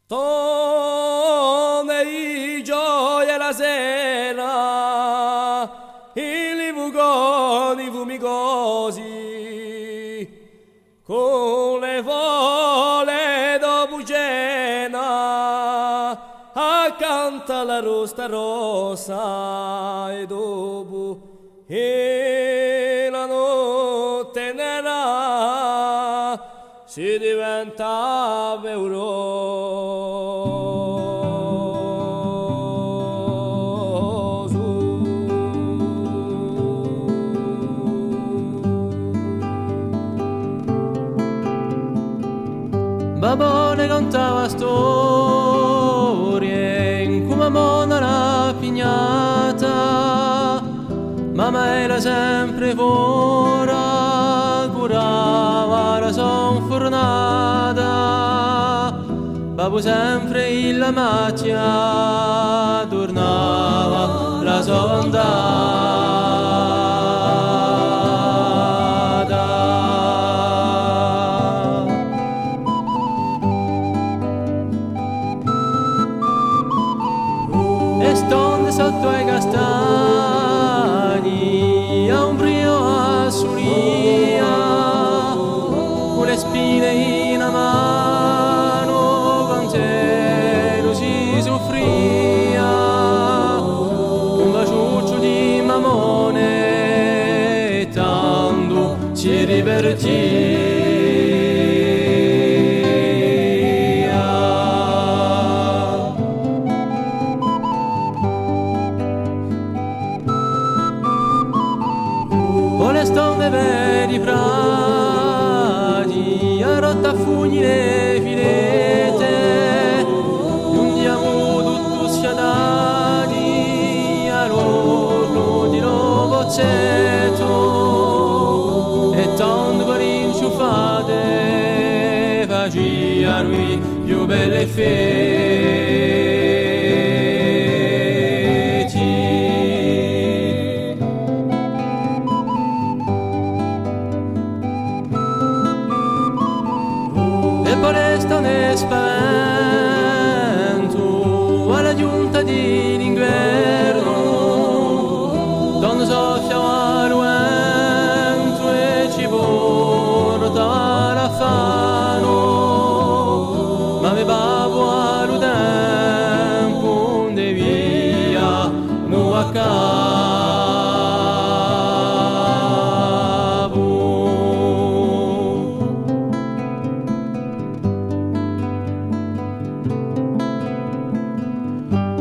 Tome i gioia la sera, i vugoni fumicosi, con le vole dopo cena, accanto alla rosta rossa e dopo e la notte nera si diventa pauroso. Babbo ne contava storie in cui mamma la pignata, mamma era sempre fuori, curava la sonfornata. Babbo sempre in la macchia tornava la sondata. E stonde sotto ai castagni a un brio a suria, con le spine in mano, quant'ero si soffria, un baciuccio di mamone e tanto si divertia. Le stonde veri prati a rotta fugni le filete, un diamo tutto sciadati all'orlo di lo bozzetto, e tanto per inciuffate faccia lui più belle feti. Foresta ne spavento alla giunta di l'inverno, donde soffiava il vento e ci portava l'affano, ma mi babbo al tempo onde via non a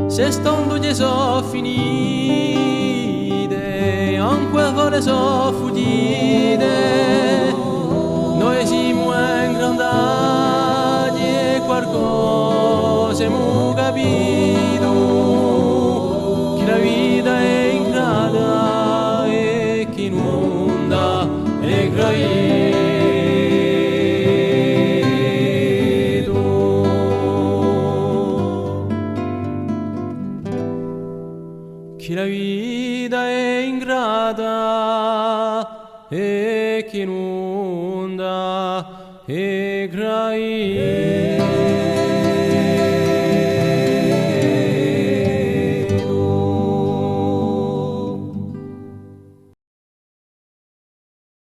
se stondo gli so finite, anche vole so fuggite, noi siamo ingrandati e qualcosa abbiamo capito, che la vita è ingrata e che inonda è gravito. Che la vita è ingrata e che inonda e grave.